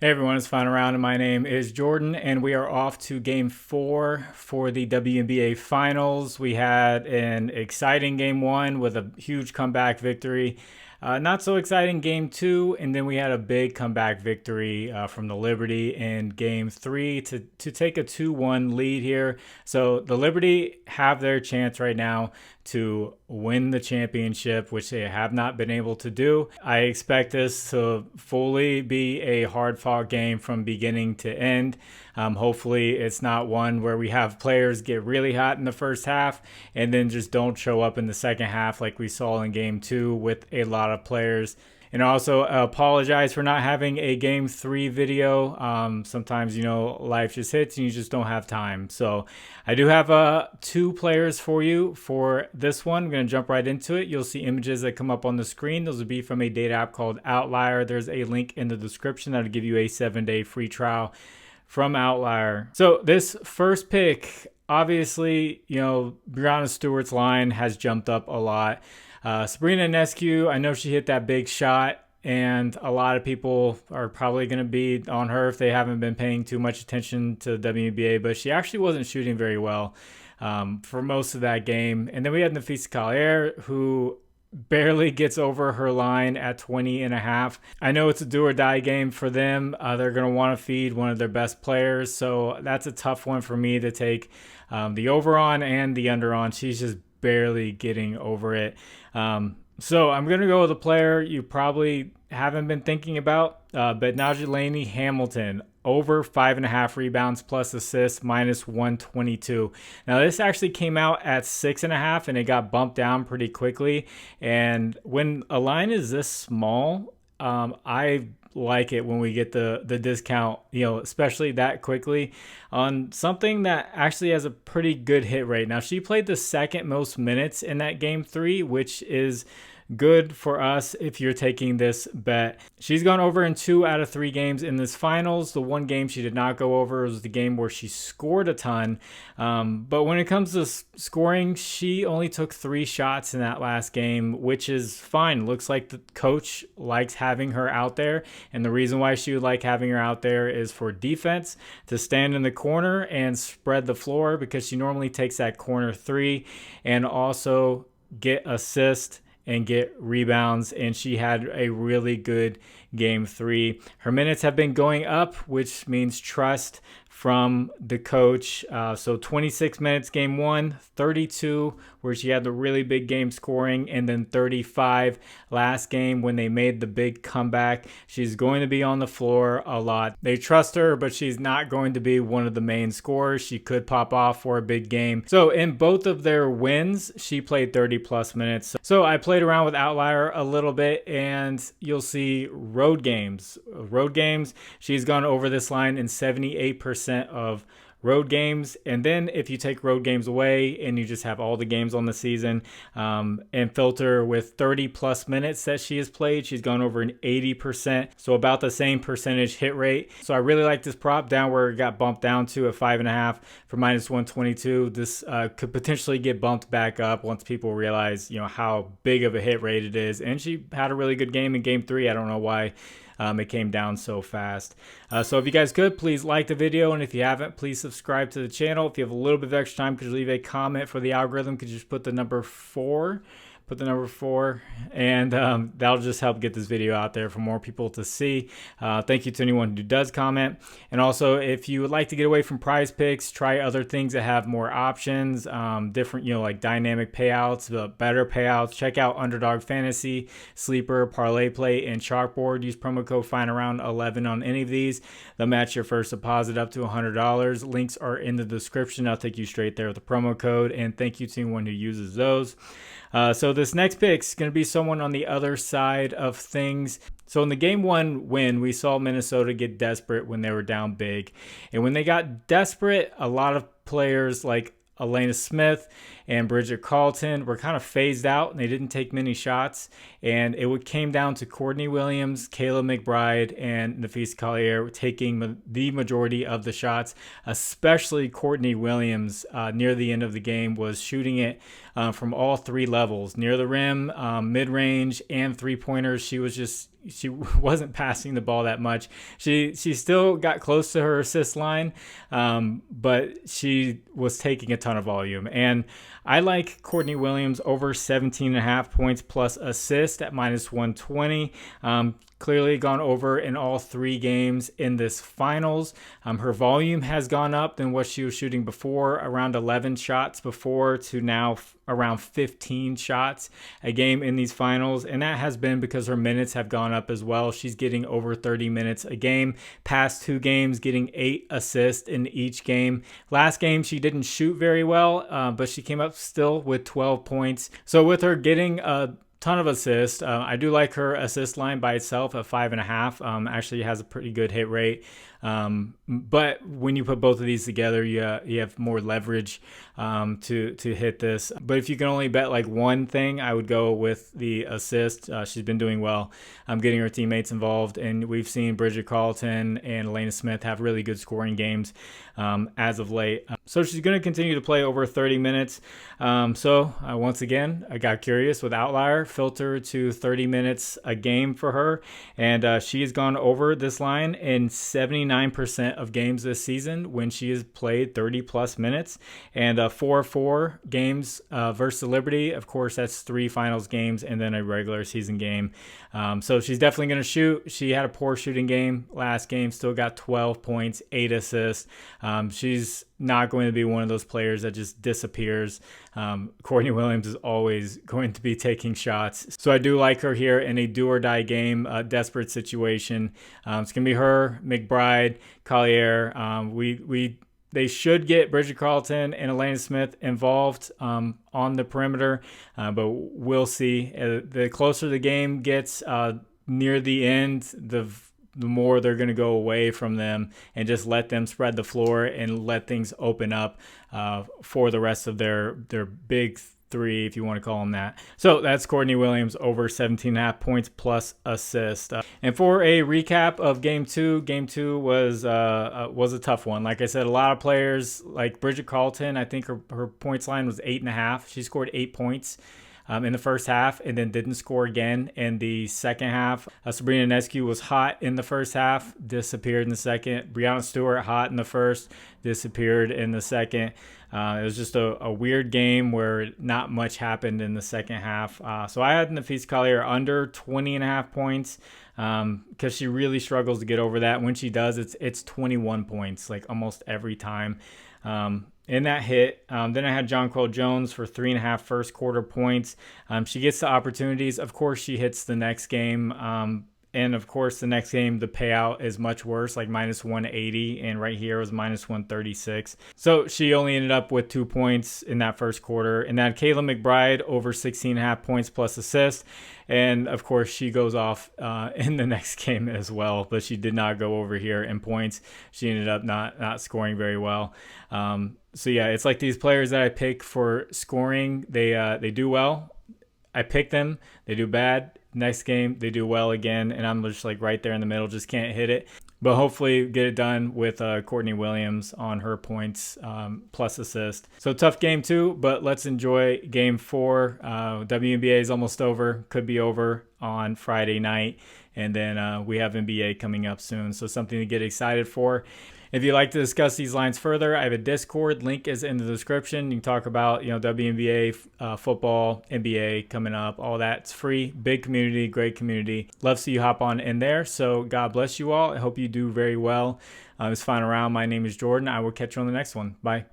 Hey everyone, it's Fun Around, and my name is Jordan, and we are off to Game 4 for the WNBA Finals. We had an exciting Game 1 with a huge comeback victory. Not so exciting Game 2, and then we had a big comeback victory from the Liberty in Game 3 to take a 2-1 lead here. So the Liberty have their chance right now to win the championship, which they have not been able to do. I expect this to fully be a hard-fought game from beginning to end. Hopefully it's not one where we have players get really hot in the first half and then just don't show up in the second half like we saw in Game 2 with a lot of players. And also apologize for not having a Game 3 video. Sometimes, life just hits and you just don't have time. So I do have two players for you for this one. I'm going to jump right into it. You'll see images that come up on the screen. Those will be from a data app called Outlier. There's a link in the description that'll give you a 7-day free trial from Outlier. So this first pick, obviously, Brianna Stewart's line has jumped up a lot. Sabrina Ionescu, I know she hit that big shot, and a lot of people are probably going to be on her if they haven't been paying too much attention to the WNBA, but she actually wasn't shooting very well for most of that game. And then we had Napheesa Collier, who barely gets over her line at 20.5. I know it's a do or die game for them. They're going to want to feed one of their best players, so that's a tough one for me to take the over on and the under on. She's just barely getting over it. So I'm going to go with a player you probably haven't been thinking about, but Najee Hamilton, over 5.5 rebounds plus assists, minus 122. Now this actually came out at 6.5 and it got bumped down pretty quickly. And when a line is this small, I like it when we get the discount, especially that quickly on something that actually has a pretty good hit rate. Now she played the second most minutes in that Game 3, which is good for us if you're taking this bet. She's gone over in 2 out of 3 games in this finals. The one game she did not go over was the game where she scored a ton. But when it comes to scoring, she only took 3 shots in that last game, which is fine. Looks like the coach likes having her out there. And the reason why she would like having her out there is for defense, to stand in the corner and spread the floor, because she normally takes that corner 3 and also get assists and get rebounds, and she had a really good Game 3. Her minutes have been going up, which means trust from the coach. So 26 minutes Game 1, 32 where she had the really big game scoring, and then 35 last game when they made the big comeback. She's going to be on the floor a lot. They trust her, but she's not going to be one of the main scorers. She could pop off for a big game. So in both of their wins, she played 30 plus minutes. So I played around with Outlier a little bit, and you'll see road games. She's gone over this line in 78% of road games. And then if you take road games away and you just have all the games on the season and filter with 30 plus minutes that she has played, she's gone over an 80%, so about the same percentage hit rate. So I really like this prop down where it got bumped down to a 5.5 for minus 122. This could potentially get bumped back up once people realize how big of a hit rate it is. And she had a really good game in Game 3. I don't know why it came down so fast. So if you guys could, please like the video. And if you haven't, please subscribe to the channel. If you have a little bit of extra time, could you leave a comment for the algorithm? Could you just put the number 4? And that'll just help get this video out there for more people to see. Thank you to anyone who does comment. And also, if you would like to get away from Prizepicks, try other things that have more options, different, like dynamic payouts, better payouts. Check out Underdog Fantasy, Sleeper, ParlayPlay, and ChalkBoard. Use promo code FINEAROUND11 on any of these. They'll match your first deposit up to $100. Links are in the description. I'll take you straight there with the promo code. And thank you to anyone who uses those. So this next pick is going to be someone on the other side of things. So in the Game 1 win, we saw Minnesota get desperate when they were down big. And when they got desperate, a lot of players like Elena Smith and Bridget Carlton were kind of phased out, and they didn't take many shots. And it came down to Courtney Williams, Kayla McBride, and Napheesa Collier taking the majority of the shots, especially Courtney Williams near the end of the game was shooting it from all 3 levels, near the rim, mid-range, and three-pointers. She was just she wasn't passing the ball that much. She still got close to her assist line, but she was taking a ton of volume. And I like Courtney Williams over 17.5 points plus assist at -120. Clearly gone over in all 3 games in this finals. Her volume has gone up than what she was shooting before, around 11 shots before to now around 15 shots a game in these finals. And that has been because her minutes have gone up as well. She's getting over 30 minutes a game. Past 2 games, getting 8 assists in each game. Last game, she didn't shoot very well, but she came up still with 12 points. So with her getting a ton of assists, I do like her assist line by itself at 5.5. Actually has a pretty good hit rate. But when you put both of these together, you have more leverage to hit this. But if you can only bet like one thing, I would go with the assist. She's been doing well. Getting her teammates involved, and we've seen Bridget Carlton and Elena Smith have really good scoring games as of late. So she's going to continue to play over 30 minutes. Once again, I got curious with Outlier, filter to 30 minutes a game for her, and she has gone over this line in 79% of games this season when she has played 30 plus minutes, and 4 games versus the Liberty. Of course, that's 3 finals games and then a regular season game. So she's definitely going to shoot. She had a poor shooting game last game, still got 12 points, 8 assists. She's not going to be one of those players that just disappears. Courtney Williams is always going to be taking shots. So I do like her here in a do or die game, a desperate situation. It's going to be her, McBride, Collier. They should get Bridget Carlton and Elena Smith involved on the perimeter, but we'll see. The closer the game gets near the end, the more they're going to go away from them and just let them spread the floor and let things open up for the rest of their big 3, if you want to call them that. So that's Courtney Williams over 17.5 points plus assist. And for a recap of game 2 was a tough one. Like I said, a lot of players like Bridget Carlton, I think her points line was 8.5. She scored 8 points in the first half and then didn't score again in the second half. Sabrina Nescu was hot in the first half, disappeared in the second. Brianna Stewart hot in the first, disappeared in the second. It was just a weird game where not much happened in the second half. So I had Nafisa Collier under 20.5 points because she really struggles to get over that. When she does, it's 21 points like almost every time. In that hit. Then I had Jonquel Jones for 3.5 first quarter points. She gets the opportunities. Of course, she hits the next game. And of course, the next game, the payout is much worse, like -180. And right here was -136. So she only ended up with 2 points in that first quarter. And then Kayla McBride over 16.5 points plus assist. And of course, she goes off in the next game as well. But she did not go over here in points. She ended up not scoring very well. So yeah, it's like these players that I pick for scoring, they do well. I pick them, they do bad. Next game, they do well again, and I'm just like right there in the middle, just can't hit it. But hopefully get it done with Courtney Williams on her points plus assist. So tough game 2, but let's enjoy game 4. WNBA is almost over, could be over on Friday night. And then we have NBA coming up soon, so something to get excited for. If you'd like to discuss these lines further, I have a Discord. Link is in the description. You can talk about, WNBA, football, NBA coming up, all that. It's free. Big community, great community. Love to see you hop on in there. So God bless you all. I hope you do very well this final round. My name is Jordan. I will catch you on the next one. Bye.